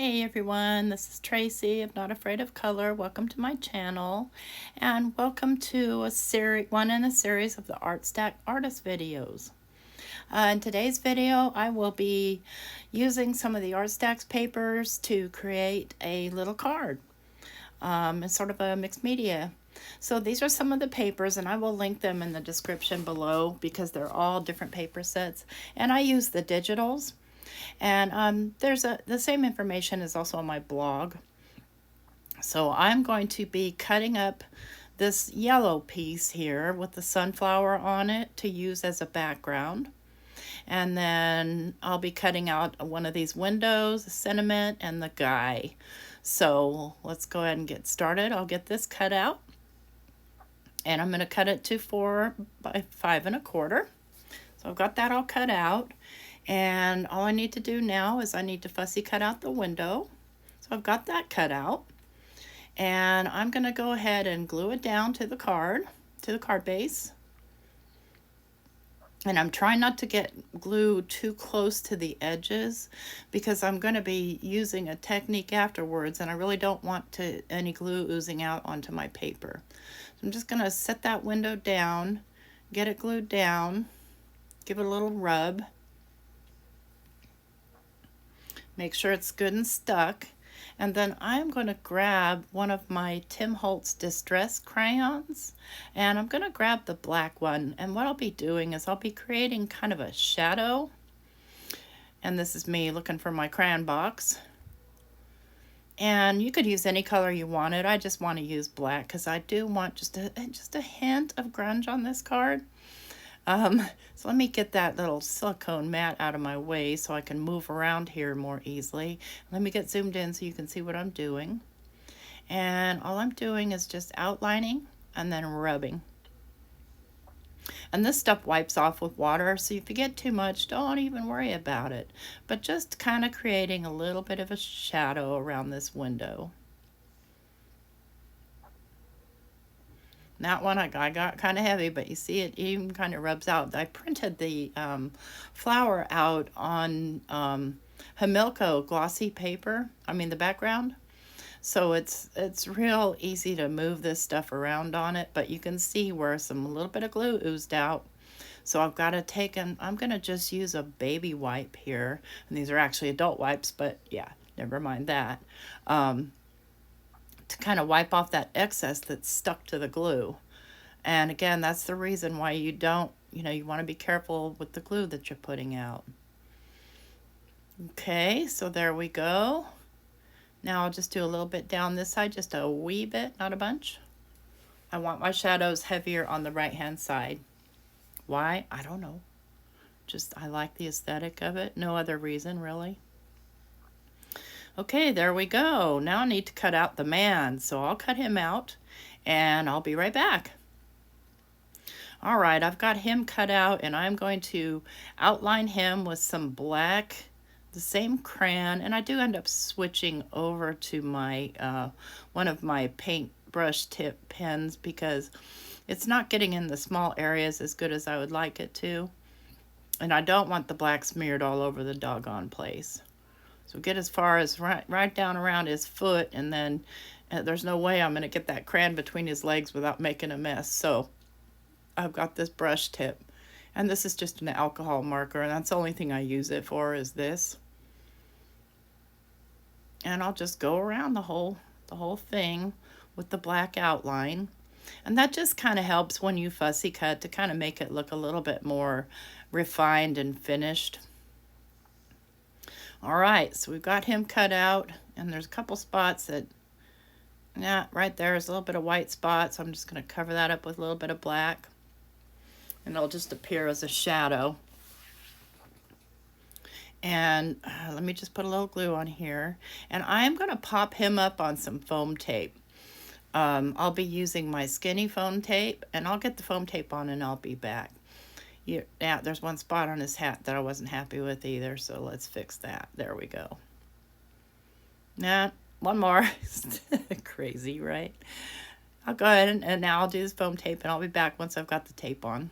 Hey everyone, this is Tracy of Not Afraid of Color. Welcome to my channel and welcome to one in a series of the ArtStack artist videos. In today's video, I will be using some of the ArtStacks papers to create a little card. It's sort of a mixed media. So these are some of the papers, and I will link them in the description below because they're all different paper sets. And I use the digitals. And the same information is also on my blog. So I'm going to be cutting up this yellow piece here with the sunflower on it to use as a background. And then I'll be cutting out one of these windows, the sentiment, and the guy. So let's go ahead and get started. I'll get this cut out. And I'm going to cut it to 4 by 5 1/4. So I've got that all cut out. And all I need to do now is I need to fussy cut out the window. So I've got that cut out. And I'm going to go ahead and glue it down to the card base. And I'm trying not to get glue too close to the edges because I'm going to be using a technique afterwards and I really don't want any glue oozing out onto my paper. So I'm just going to set that window down, get it glued down, give it a little rub. Make sure it's good and stuck. And then I'm going to grab one of my Tim Holtz Distress crayons. And I'm going to grab the black one. And what I'll be doing is I'll be creating kind of a shadow. And this is me looking for my crayon box. And you could use any color you wanted. I just want to use black because I do want just a hint of grunge on this card. So let me get that little silicone mat out of my way so I can move around here more easily. Let me get zoomed in so you can see what I'm doing. And all I'm doing is just outlining and then rubbing. And this stuff wipes off with water, so if you get too much, don't even worry about it. But just kind of creating a little bit of a shadow around this window. That one I got kind of heavy, but you see it even kind of rubs out. I printed the flower out on Hamilco glossy paper, the background. So it's real easy to move this stuff around on it, but you can see where a little bit of glue oozed out. So I've got to I'm going to just use a baby wipe here. And these are actually adult wipes, but yeah, never mind that. To kind of wipe off that excess that's stuck to the glue. And again, that's the reason why you don't, you want to be careful with the glue that you're putting out. Okay, so there we go. Now I'll just do a little bit down this side, just a wee bit, not a bunch. I want my shadows heavier on the right-hand side. Why? I don't know. Just, I like the aesthetic of it. No other reason, really. Okay, there we go. Now I need to cut out the man. So I'll cut him out and I'll be right back. All right, I've got him cut out and I'm going to outline him with some black, the same crayon. And I do end up switching over to my one of my paintbrush tip pens because it's not getting in the small areas as good as I would like it to. And I don't want the black smeared all over the doggone place. So get as far as right down around his foot, and then there's no way I'm going to get that crayon between his legs without making a mess. So I've got this brush tip, and this is just an alcohol marker, and that's the only thing I use it for is this. And I'll just go around the whole thing with the black outline. And that just kind of helps when you fussy cut to kind of make it look a little bit more refined and finished. All right, so we've got him cut out, and there's a couple spots that, right there is a little bit of white spot, so I'm just going to cover that up with a little bit of black, and it'll just appear as a shadow. And let me just put a little glue on here, and I'm going to pop him up on some foam tape. I'll be using my skinny foam tape, and I'll get the foam tape on and I'll be back. Yeah, there's one spot on his hat that I wasn't happy with either, so let's fix that. There we go. Nah, one more. Crazy, right? I'll go ahead and now I'll do this foam tape, and I'll be back once I've got the tape on.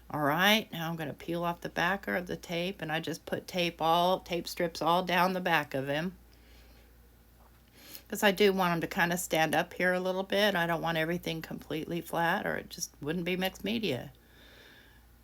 All right, now I'm going to peel off the backer of the tape, and I just put tape strips all down the back of him. because I do want them to kind of stand up here a little bit. I don't want everything completely flat, or it just wouldn't be mixed media.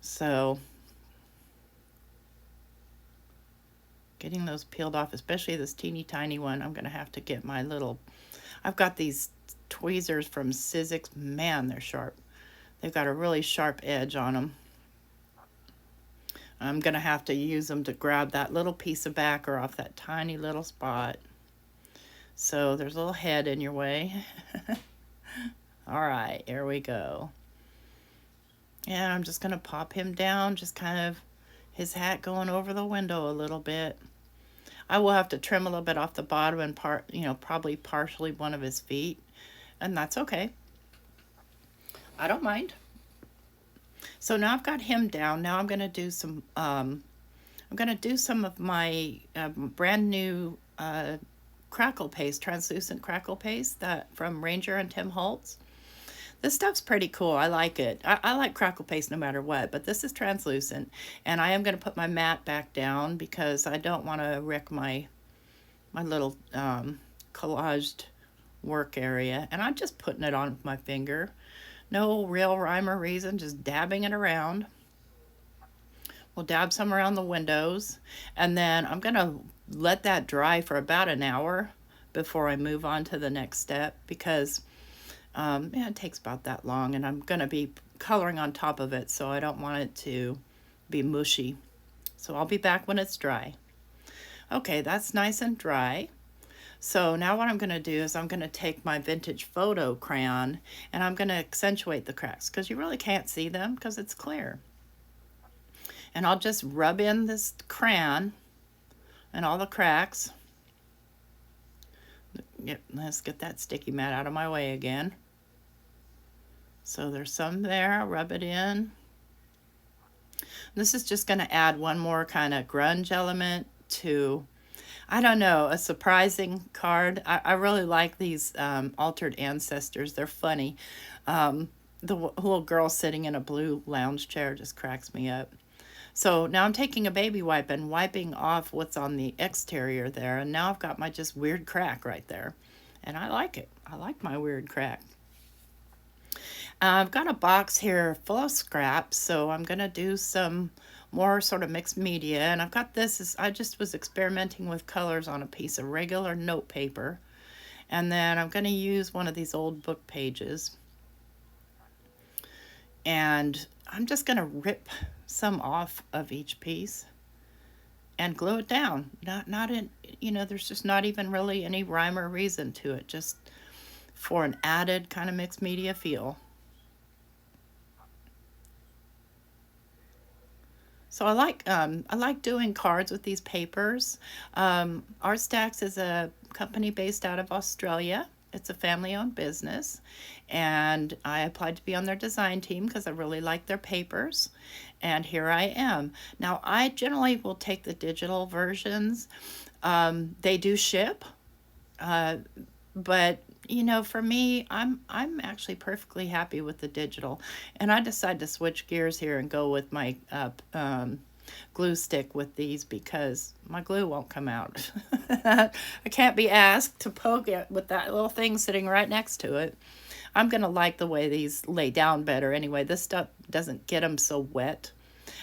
So getting those peeled off, especially this teeny tiny one, I'm going to have to get my little, I've got these tweezers from Sizzix. Man, they're sharp. They've got a really sharp edge on them. I'm going to have to use them to grab that little piece of backer off that tiny little spot. So there's a little head in your way. All right, here we go. And I'm just going to pop him down, just kind of his hat going over the window a little bit. I will have to trim a little bit off the bottom and probably partially one of his feet, and that's okay. I don't mind. So now I've got him down. Now I'm going to do some of my brand new crackle paste, translucent crackle paste that from Ranger and Tim Holtz. This stuff's pretty cool. I like it. I like crackle paste no matter what, but this is translucent. And I am going to put my mat back down because I don't want to wreck my little collaged work area. And I'm just putting it on with my finger. No real rhyme or reason, just dabbing it around. We'll dab some around the windows. And then I'm going to let that dry for about an hour before I move on to the next step, because yeah, it takes about that long, and I'm going to be coloring on top of it, so I don't want it to be mushy. So I'll be back when it's dry. Okay, that's nice and dry. So now what I'm going to do is I'm going to take my vintage photo crayon and I'm going to accentuate the cracks, because you really can't see them because it's clear. And I'll just rub in this crayon and all the cracks. Let's get that sticky mat out of my way again. So there's some there. I'll rub it in. This is just going to add one more kind of grunge element to, I don't know, a surprising card. I really like these Altered Ancestors. They're funny. The little girl sitting in a blue lounge chair just cracks me up. So now I'm taking a baby wipe and wiping off what's on the exterior there. And now I've got my just weird crack right there. And I like it. I like my weird crack. I've got a box here full of scraps, so I'm going to do some more sort of mixed media. And I've got this, I just was experimenting with colors on a piece of regular note paper. And then I'm going to use one of these old book pages. And I'm just going to rip some off of each piece and glue it down. Not in, there's just not even really any rhyme or reason to it, just for an added kind of mixed media feel. So I like doing cards with these papers. ArtStacks is a company based out of Australia. It's a family-owned business, and I applied to be on their design team because I really like their papers, and here I am. Now, I generally will take the digital versions. They do ship, but for me, I'm actually perfectly happy with the digital, and I decided to switch gears here and go with my glue stick with these because my glue won't come out. I can't be asked to poke it with that little thing sitting right next to it. I'm gonna like the way these lay down better anyway. This stuff doesn't get them so wet.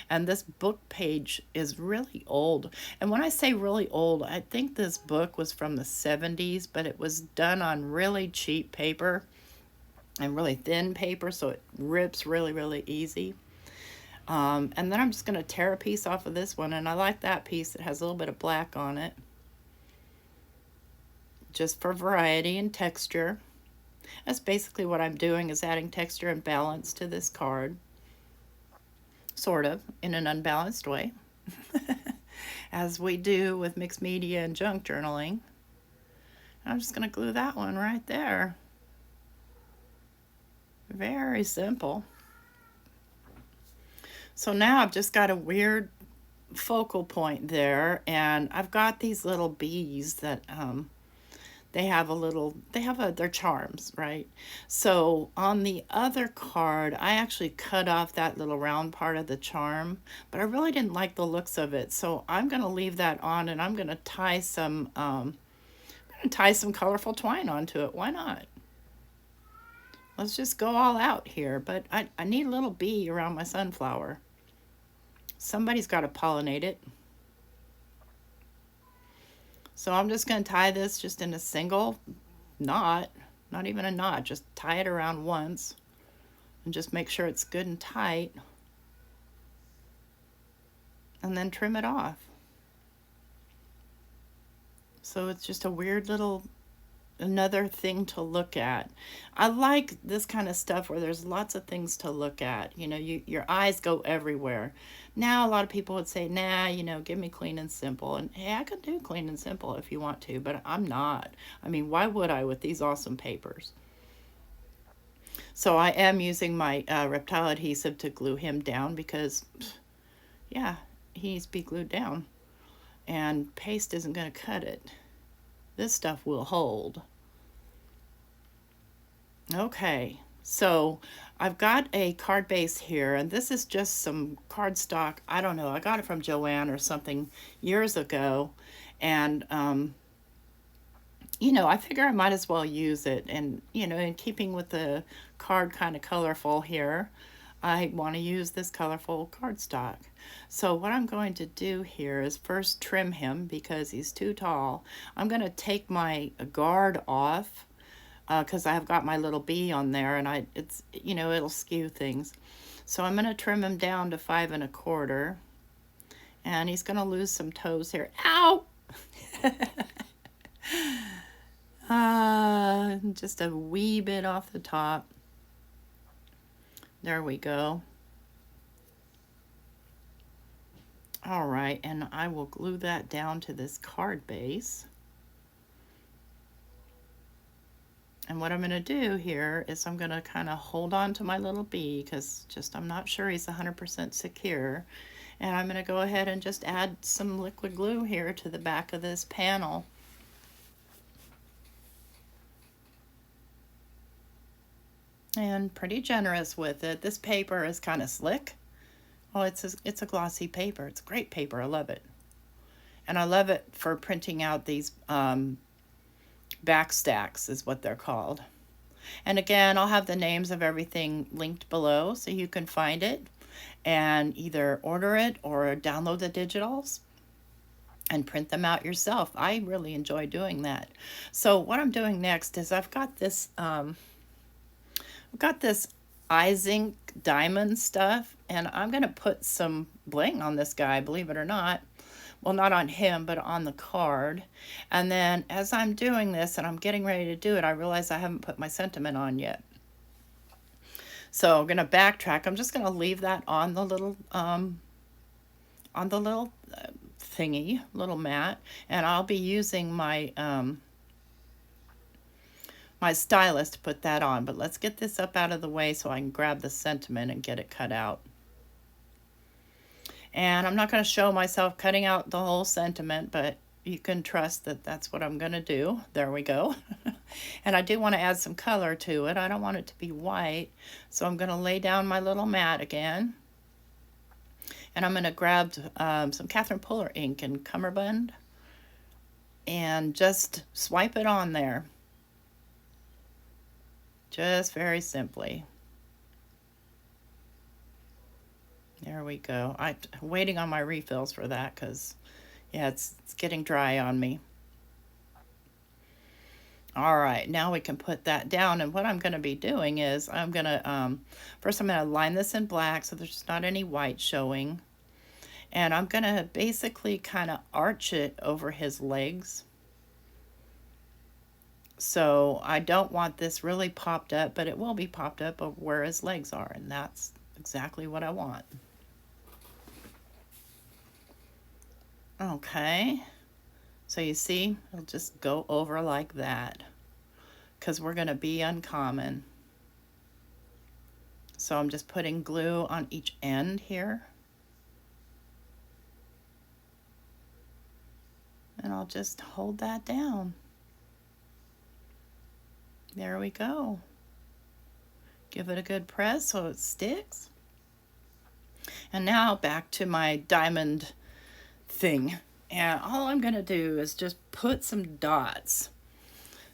And this book page is really old. And when I say really old, I think this book was from the 70s, but it was done on really cheap paper and really thin paper, so it rips really, really easy. And then I'm just going to tear a piece off of this one, and I like that piece. It has a little bit of black on it, just for variety and texture. That's basically what I'm doing, is adding texture and balance to this card. Sort of, in an unbalanced way, as we do with mixed media and junk journaling. I'm just going to glue that one right there. Very simple. So now I've just got a weird focal point there, and I've got these little bees that they're charms, right? So on the other card, I actually cut off that little round part of the charm, but I really didn't like the looks of it. So I'm going to leave that on, and I'm going to tie some, going to tie some colorful twine onto it. Why not? Let's just go all out here. But I need a little bee around my sunflower. Somebody's got to pollinate it. So I'm just going to tie this just in a single knot. Not even a knot. Just tie it around once. And just make sure it's good and tight. And then trim it off. So it's just a weird little, another thing to look at. I like this kind of stuff where there's lots of things to look at. You know, your eyes go everywhere. Now a lot of people would say, nah, you know, give me clean and simple. And hey, I could do clean and simple if you want to, but I'm not. I mean, why would I with these awesome papers? So I am using my reptile adhesive to glue him down because, yeah, he needs to be glued down. And paste isn't going to cut it. This stuff will hold. Okay, so I've got a card base here, and this is just some cardstock. I don't know, I got it from Joanne or something years ago, and you know, I figure I might as well use it. And you know, in keeping with the card kind of colorful here, I want to use this colorful cardstock. So what I'm going to do here is first trim him because he's too tall. I'm going to take my guard off because I've got my little bee on there, and it's, you know, it'll skew things. So I'm going to trim him down to 5 1/4, and he's going to lose some toes here. Ow! Just a wee bit off the top. There we go. All right, and I will glue that down to this card base. And what I'm going to do here is I'm going to kind of hold on to my little bee because just I'm not sure he's 100% secure. And I'm going to go ahead and just add some liquid glue here to the back of this panel. And pretty generous with it. This paper is kind of slick. Oh, it's a glossy paper. It's great paper. I love it. And I love it for printing out these backstacks is what they're called. And again, I'll have the names of everything linked below so you can find it and either order it or download the digitals and print them out yourself. I really enjoy doing that. So what I'm doing next is I've got this eye zinc diamond stuff, and I'm going to put some bling on this guy, believe it or not. Well, not on him, but on the card. And then as I'm doing this and I'm getting ready to do it, I realize I haven't put my sentiment on yet. So I'm going to backtrack. I'm just going to leave that on the little thingy, little mat, and I'll be using my my stylus to put that on. But let's get this up out of the way so I can grab the sentiment and get it cut out. And I'm not going to show myself cutting out the whole sentiment, but you can trust that that's what I'm going to do. There we go. And I do want to add some color to it. I don't want it to be white. So I'm going to lay down my little mat again. And I'm going to grab some Catherine Puller ink and cummerbund and just swipe it on there. Just very simply. There we go. I'm waiting on my refills for that because, yeah, it's getting dry on me. All right, now we can put that down. And what I'm going to be doing is I'm going to, first I'm going to line this in black so there's not any white showing. And I'm going to basically kind of arch it over his legs. So I don't want this really popped up, but it will be popped up of where his legs are. And that's exactly what I want. Okay, so you see, it'll just go over like that because we're going to be uncommon. So I'm just putting glue on each end here. And I'll just hold that down. There we go. Give it a good press so it sticks. And now back to my diamond thing, and all I'm going to do is just put some dots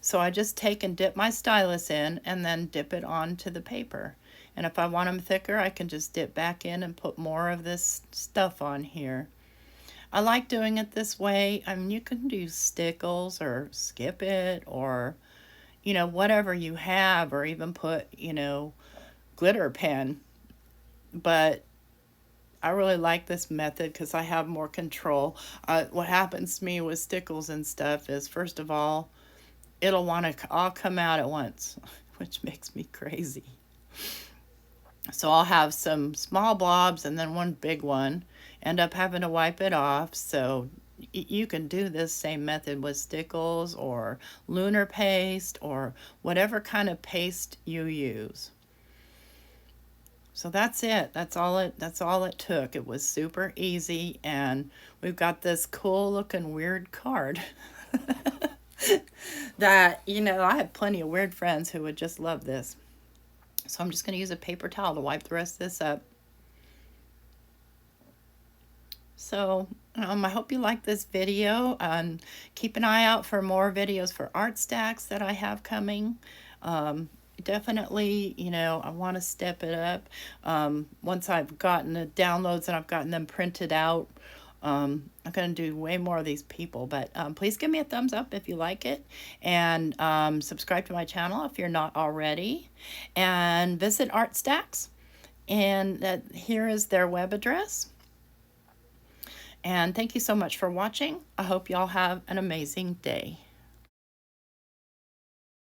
So I just take and dip my stylus in and then dip it onto the paper. And if I want them thicker, I can just dip back in and put more of this stuff on here. I like doing it this way. I mean, you can do stickles or skip it or, whatever you have, or even put, glitter pen. But I really like this method because I have more control. What happens to me with stickles and stuff is, first of all, it'll want to all come out at once, which makes me crazy. So I'll have some small blobs and then one big one, end up having to wipe it off. So you can do this same method with stickles or lunar paste or whatever kind of paste you use. So that's it. That's all it took. It was super easy, and we've got this cool looking weird card that, I have plenty of weird friends who would just love this. So I'm just going to use a paper towel to wipe the rest of this up. So I hope you like this video. Keep an eye out for more videos for ArtStacks that I have coming. Definitely, I want to step it up. Once I've gotten the downloads and I've gotten them printed out, I'm going to do way more of these people. But please give me a thumbs up if you like it. And subscribe to my channel if you're not already. And visit ArtStacks. And here is their web address. And thank you so much for watching. I hope y'all have an amazing day.